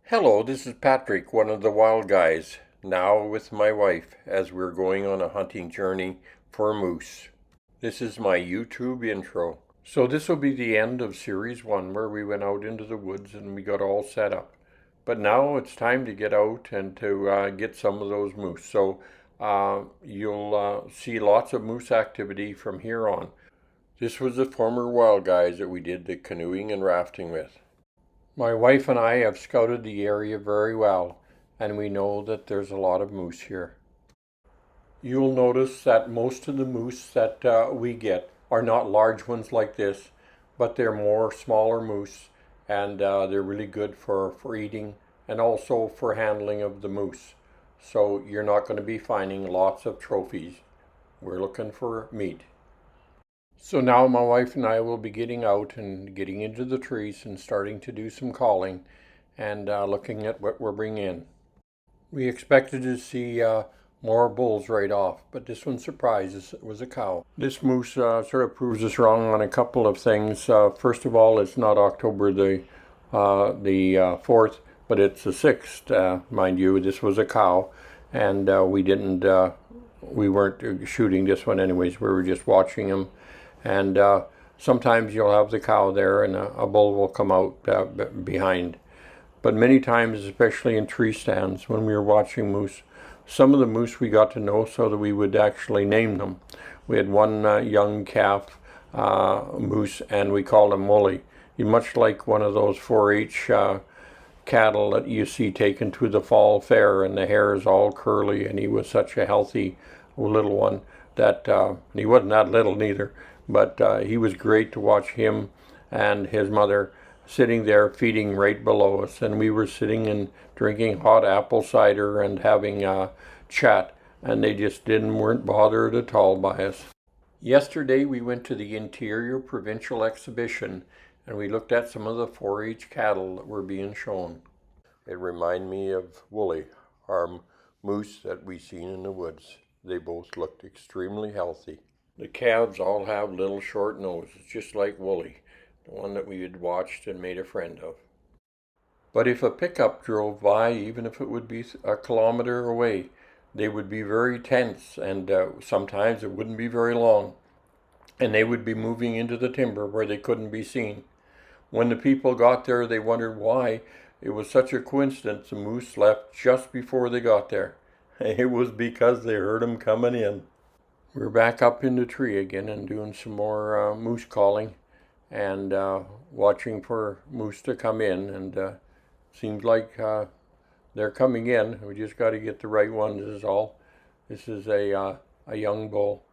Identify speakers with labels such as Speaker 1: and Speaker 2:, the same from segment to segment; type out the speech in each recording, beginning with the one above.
Speaker 1: Hello, this is Patrick, one of the wild guys, now with my wife as we're going on a hunting journey for moose. This is my YouTube intro. So this will be the end of series 1 where we went out into the woods and we got all set up. But now it's time to get out and to get some of those moose. So you'll see lots of moose activity from here on. This was the former wild guys that we did the canoeing and rafting with. My wife and I have scouted the area very well, and we know that there's a lot of moose here. You'll notice that most of the moose that we get are not large ones like this, but they're more smaller moose, and they're really good for eating and also for handling of the moose. So you're not going to be finding lots of trophies. We're looking for meat. So now my wife and I will be getting out and getting into the trees and starting to do some calling and looking at what we're bringing in. We expected to see more bulls right off, but this one surprised us. It was a cow. This moose sort of proves us wrong on a couple of things. First of all, it's not October the 4th, but it's the 6th, mind you. This was a cow, and we weren't shooting this one anyways. We were just watching him. And sometimes you'll have the cow there and a bull will come out behind. But many times, especially in tree stands, when we were watching moose, some of the moose we got to know so that we would actually name them. We had one young calf moose, and we called him Wooly. He's much like one of those 4-H cattle that you see taken to the fall fair, and the hair is all curly, and he was such a healthy little one that he wasn't that little neither. But he was great to watch him and his mother sitting there feeding right below us. And we were sitting and drinking hot apple cider and having a chat. And they just weren't bothered at all by us. Yesterday we went to the Interior Provincial Exhibition and we looked at some of the 4-H cattle that were being shown. It reminded me of Wooly, our moose that we seen in the woods. They both looked extremely healthy. The calves all have little short noses, just like Wooly, the one that we had watched and made a friend of. But if a pickup drove by, even if it would be a kilometer away, they would be very tense, and sometimes it wouldn't be very long, and they would be moving into the timber where they couldn't be seen. When the people got there, they wondered why. It was such a coincidence the moose left just before they got there. It was because they heard them coming in. We're back up in the tree again and doing some more moose calling and watching for moose to come in. And seems like they're coming in. We just got to get the right ones is all. This is a young bull,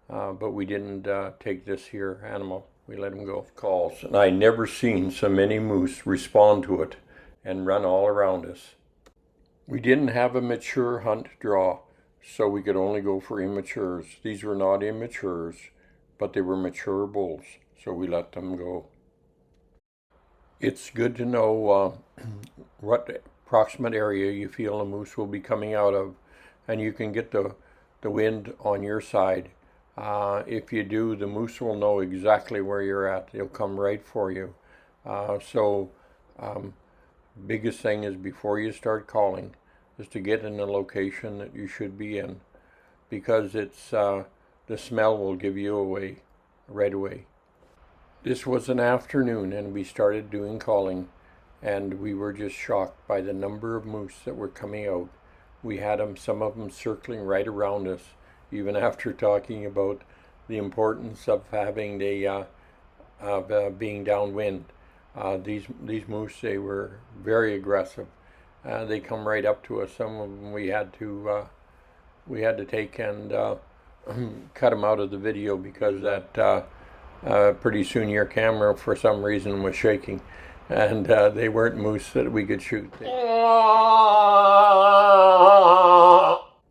Speaker 1: but we didn't take this here animal. We let him go. Calls. And I never seen so many moose respond to it and run all around us. We didn't have a mature hunt draw, so we could only go for immatures. These were not immatures, but they were mature bulls, so we let them go. It's good to know what approximate area you feel a moose will be coming out of, and you can get the wind on your side. If you do, the moose will know exactly where you're at. They'll come right for you. Biggest thing is before you start calling is to get in the location that you should be in, because it's the smell will give you away right away. This was an afternoon and we started doing calling, and we were just shocked by the number of moose that were coming out. We had some of them circling right around us, even after talking about the importance of having being downwind. These moose, they were very aggressive. They come right up to us. Some of them we had to take and cut them out of the video because that pretty soon your camera for some reason was shaking, and they weren't moose that we could shoot.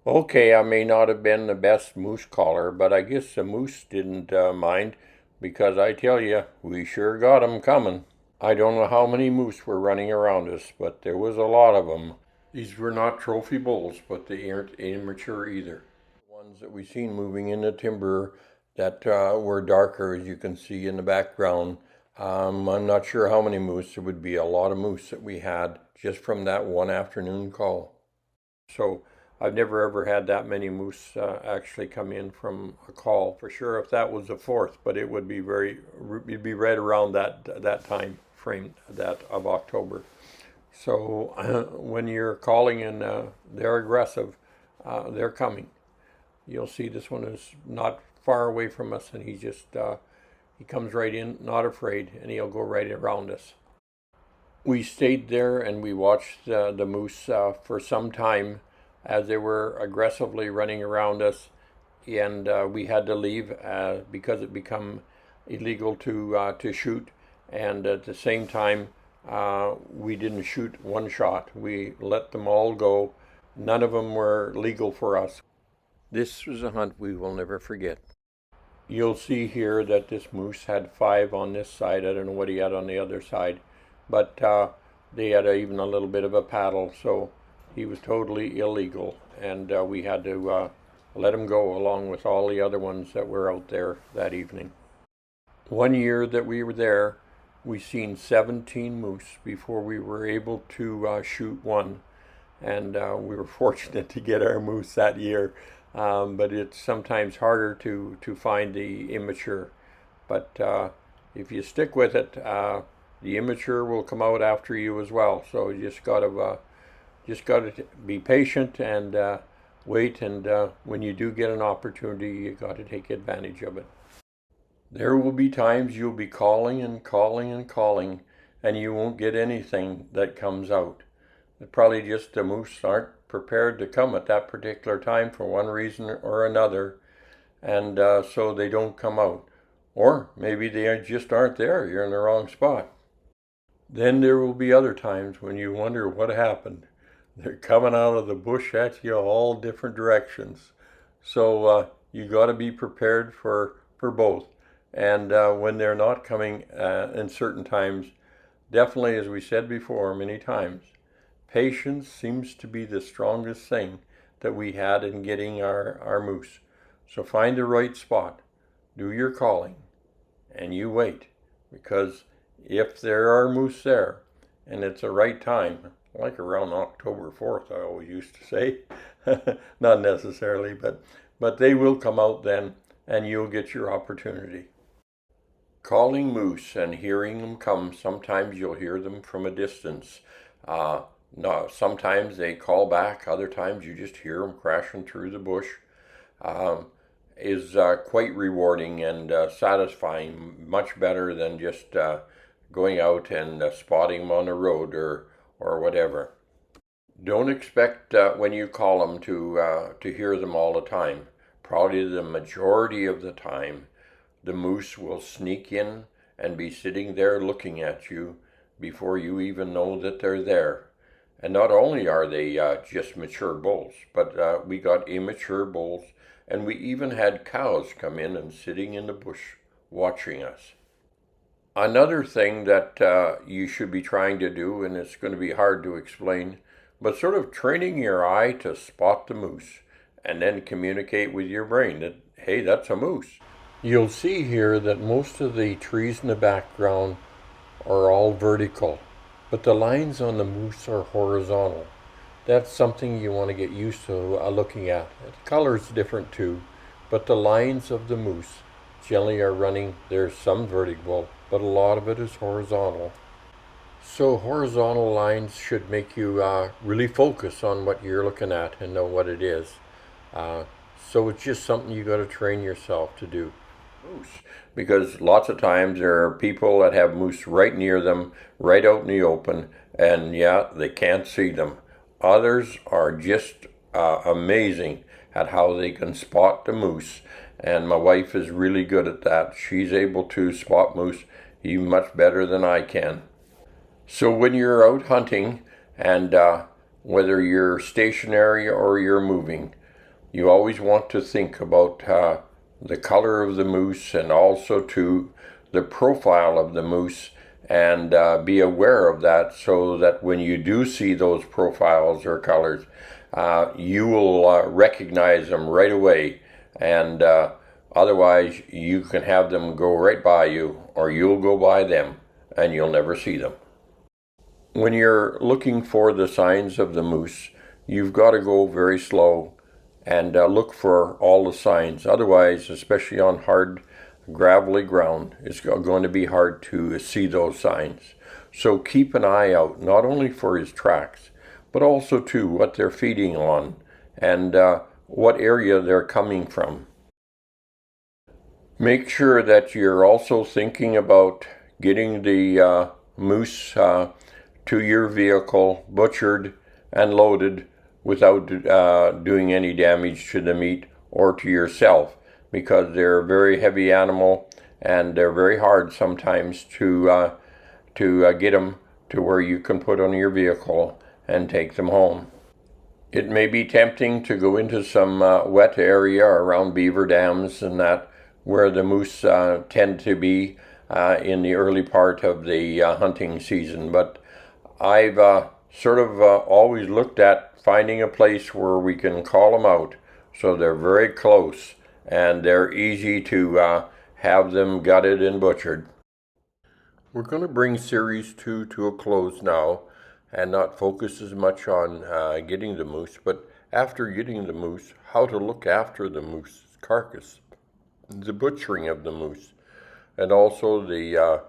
Speaker 1: Okay, I may not have been the best moose caller, but I guess the moose didn't mind, because I tell you, we sure got 'em coming. I don't know how many moose were running around us, but there was a lot of them. These were not trophy bulls, but they aren't immature either. The ones that we seen moving in the timber that were darker, as you can see in the background. I'm not sure how many moose. There would be a lot of moose that we had just from that one afternoon call. So I've never ever had that many moose actually come in from a call for sure. If that was the fourth, but it would be it'd be right around that time frame that of October. So when you're calling and they're aggressive, they're coming. You'll see this one is not far away from us, and he comes right in, not afraid, and he'll go right around us. We stayed there and we watched the moose for some time as they were aggressively running around us, and we had to leave because it became illegal to shoot. And at the same time, we didn't shoot one shot. We let them all go. None of them were legal for us. This was a hunt we will never forget. You'll see here that this moose had 5 on this side. I don't know what he had on the other side, but they had even a little bit of a paddle, so he was totally illegal, and we had to let him go along with all the other ones that were out there that evening. One year that we were there, we seen 17 moose before we were able to shoot one, and we were fortunate to get our moose that year. But it's sometimes harder to find the immature. But if you stick with it, the immature will come out after you as well. So you just gotta be patient and wait. And when you do get an opportunity, you got to take advantage of it. There will be times you'll be calling and calling and calling, and you won't get anything that comes out. It probably just the moose aren't prepared to come at that particular time for one reason or another, and so they don't come out. Or maybe they just aren't there, you're in the wrong spot. Then there will be other times when you wonder what happened. They're coming out of the bush at you all different directions. So you got to be prepared for both. And when they're not coming in certain times, definitely, as we said before many times, patience seems to be the strongest thing that we had in getting our moose. So find the right spot, do your calling, and you wait. Because if there are moose there, and it's the right time, like around October 4th, I always used to say, not necessarily, but they will come out then, and you'll get your opportunity. Calling moose and hearing them come, sometimes you'll hear them from a distance. No, sometimes they call back, other times you just hear them crashing through the bush. Is quite rewarding and satisfying, much better than just going out and spotting them on the road or whatever. Don't expect when you call them to hear them all the time. Probably the majority of the time, the moose will sneak in and be sitting there looking at you before you even know that they're there. And not only are they just mature bulls, but we got immature bulls, and we even had cows come in and sitting in the bush watching us. Another thing that you should be trying to do, and it's going to be hard to explain, but sort of training your eye to spot the moose and then communicate with your brain that, hey, that's a moose. You'll see here that most of the trees in the background are all vertical, but the lines on the moose are horizontal. That's something you want to get used to looking at. The color's different too, but the lines of the moose generally are running. There's some vertical, but a lot of it is horizontal. So horizontal lines should make you really focus on what you're looking at and know what it is. So it's just something you got to train yourself to do. Moose, because lots of times there are people that have moose right near them, right out in the open, and yeah, they can't see them. Others are just amazing at how they can spot the moose, and my wife is really good at that. She's able to spot moose even much better than I can. So when you're out hunting, and whether you're stationary or you're moving, you always want to think about the color of the moose, and also to the profile of the moose, and be aware of that, so that when you do see those profiles or colors, you will recognize them right away, and otherwise you can have them go right by you, or you'll go by them and you'll never see them. When you're looking for the signs of the moose, you've got to go very slow and look for all the signs. Otherwise, especially on hard, gravelly ground, it's going to be hard to see those signs. So keep an eye out, not only for his tracks, but also to what they're feeding on and what area they're coming from. Make sure that you're also thinking about getting the moose to your vehicle butchered and loaded without doing any damage to the meat or to yourself, because they're a very heavy animal and they're very hard sometimes to get them to where you can put on your vehicle and take them home. It may be tempting to go into some wet area around beaver dams and that, where the moose tend to be in the early part of the hunting season. But I've always looked at finding a place where we can call them out so they're very close and they're easy to have them gutted and butchered. We're going to bring Series 2 to a close now and not focus as much on getting the moose, but after getting the moose, how to look after the moose carcass, the butchering of the moose, and also the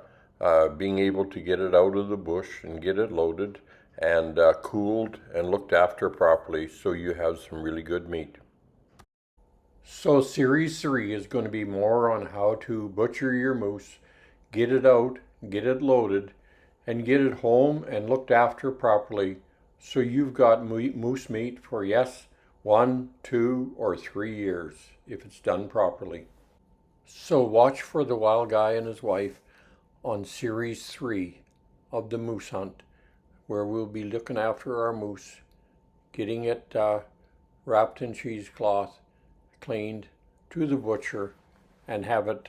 Speaker 1: being able to get it out of the bush and get it loaded and cooled and looked after properly so you have some really good meat. So Series 3 is going to be more on how to butcher your moose, get it out, get it loaded, and get it home and looked after properly so you've got moose meat for, yes, 1, 2, or 3 years if it's done properly. So watch for the Wild Guy and his wife on Series 3 of the Moose Hunt, where we'll be looking after our moose, getting it wrapped in cheesecloth, cleaned to the butcher, and have it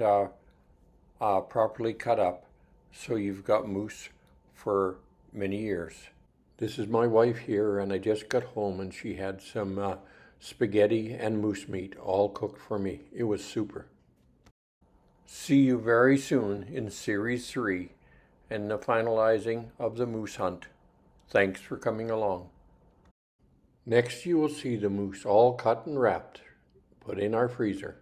Speaker 1: properly cut up so you've got moose for many years. This is my wife here, and I just got home and she had some spaghetti and moose meat all cooked for me. It was super. See you very soon in Series 3 and the finalizing of the moose hunt. Thanks for coming along. Next you will see the moose all cut and wrapped, put in our freezer.